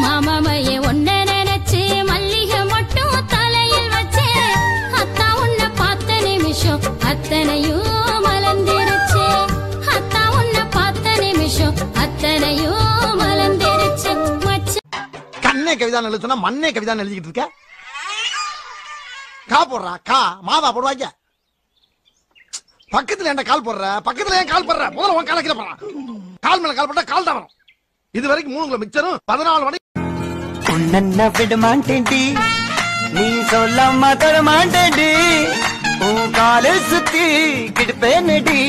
மாமாமையே ஒன்ன நினைச்சு மல்லிகை மட்டும் தலையில் வச்சே அத்தா உன்னை பார்த்த நிமிஷம் அத்தனையும் மலர்ந்திருச்சு அத்தா உன்னை பார்த்த நிமிஷம் அத்தனையும் மலர்ந்திருச்சு கண்ணே கவிதான் எழுத சொன்னா மண்ணே கவிதான் எழுதிக்கிட்டு இருக்க கா போடுறா கா மாவா போடுவாங்க பக்கத்துல என்ன கால் போடுற பக்கத்துல ஏன் கால் போடுற முதல்ல உன் கால கீழ போடுறா கால் மேல கால் போட்டா கால் தான் வரும் இது வரைக்கும் 3 கிலோ மிச்சரும் 14 மணி உன்ன விட மாட்டேன்டி நீ சொல்லாம தர மாட்டேன்டி உன் காலை சுத்தி கிடுப்பேனடி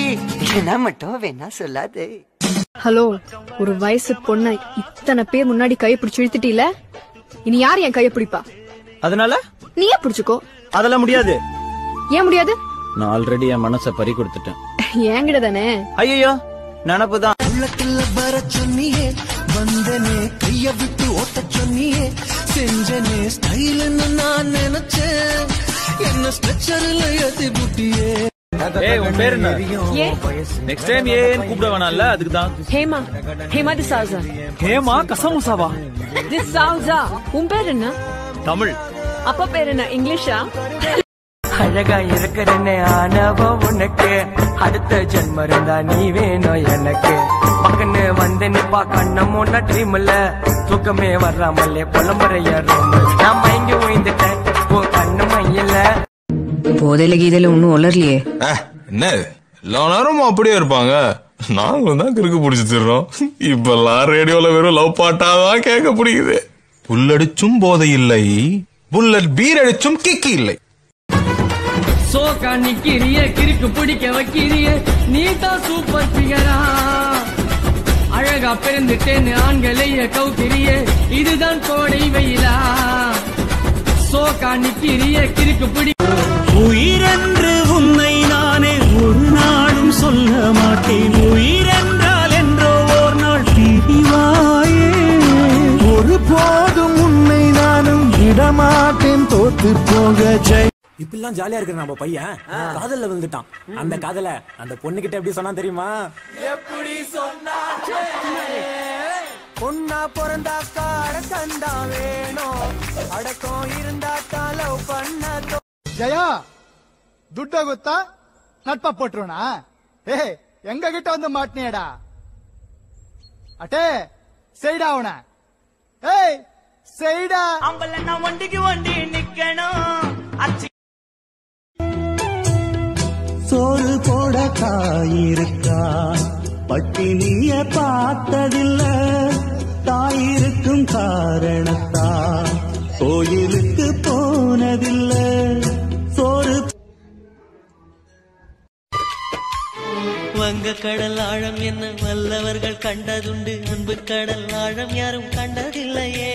என்ன மட்டும் வேணா சொல்லாதே. ஹலோ, ஒரு வயசு பொண்ண இத்தனை பேர் முன்னாடி கைய பிடிச்சு இழுத்துட்டீல, இனி யார் என் கைய பிடிப்பா? அதனால நீயே பிடிச்சுக்கோ. அதெல்லாம் முடியாது. ஏன் முடியாது? நான் ஆல்ரெடி என் மனசை பறி கொடுத்துட்டேன். ஏங்கிட்ட தானே. ஐயோ நினப்புதான். உள்ளத்துல வர சொன்னியே வந்தனே கைய விட்டு ஓட்ட சொன்னியே செஞ்சனே ஸ்டைல்னு நான் நினைச்சேன் என்ன ஸ்ட்ரெச்சர்ல ஏத்தி புட்டியே. ஏய் உன் பேர் என்ன? நெக்ஸ்ட் டைம் ஏன் கூப்பிட வேணாம்ல, அதுக்கு தான். ஹேமா. ஹேமா டிசாவுசா. ஹேமா கசமுசாவா? டிசாவுசா. உன் பேர் என்ன? தமிழ். அப்பா பேர் என்ன? இங்கிலீஷா? அழகா இருக்கிறனே ஆனவோ உனக்கு அடுத்த ஜென்மம் இருந்தா நீ வேணும் எனக்கு பக்கன்னு வந்து நிப்பா கண்ணம் ஒன்ன ட்ரீம்ல தூக்கமே வர்றாமல்லே புலம்புறைய ரூம் நான் மயங்கி ஓய்ந்துட்டேன் ஓ கண்ணு மையில. போதையில கீதையில ஒன்னும் ஒளரலையே. என்ன எல்லா நேரமும் அப்படியே இருப்பாங்க, நாங்களும் தான் கிறுக்கு பிடிச்சி தர்றோம். இப்பெல்லாம் ரேடியோல வெறும் லவ் பாட்டாதான் கேட்க பிடிக்குது. புல்லடிச்சும் போதை இல்லை, புல்லட் பீர் அடிச்சும் கிக்கி இல்லை. சோக்கா நிக்கிறிய கிறுக்கு பிடிக்க வைக்கிறிய நீ தான் சூப்பர் பிகரா அழகா பிறந்துட்டேன்னு ஆண்களைய கவுக்கிறிய இதுதான் கோடை வெயிலா சோக்கா நிக்கிறிய கிறுக்கு பிடி. உயிரென்று உன்னை நானே ஒரு நாளும் சொல்ல மாட்டேன், உயிரென்றால் என்றோ ஒரு நாள் பிரிவாயே. ஒரு போதும் உன்னை நானும் விடமாட்டேன் தோத்து போக ஜெய். இப்பெல்லாம் ஜாலியா இருக்கிற நம்ம பையன் காதல்ல விழுந்துட்டான். அந்த காதல அந்த பொண்ணு கிட்ட எப்படி சொன்னா தெரியுமா? எப்படி சொன்னா பொண்ணா பிறந்தாக்கா அடக்கண்டா வேணும் அடக்கம் இருந்தாக்கா லவ் பண்ண. ஜெயா துட்ட குத்தா நட்பா போட்டுருவனா? ஏய் எங்க கிட்ட வந்து மாட்டினியடா அட்டே செய்டா அவன. ஏய் செய்டா. அம்பல நான் வண்டிக்கு வண்டி நிக்கணும். சோறு போட காயிருக்கா பட்டினிய பார்த்ததில்ல, தாயிருக்கும் காரணத்தா கோயிலுக்கு போனதில்ல. சோறு வங்க கடல் ஆழம் என்ன வல்லவர்கள் கண்டதுண்டு, அன்பு கடல் ஆழம் யாரும் கண்டதில்லையே.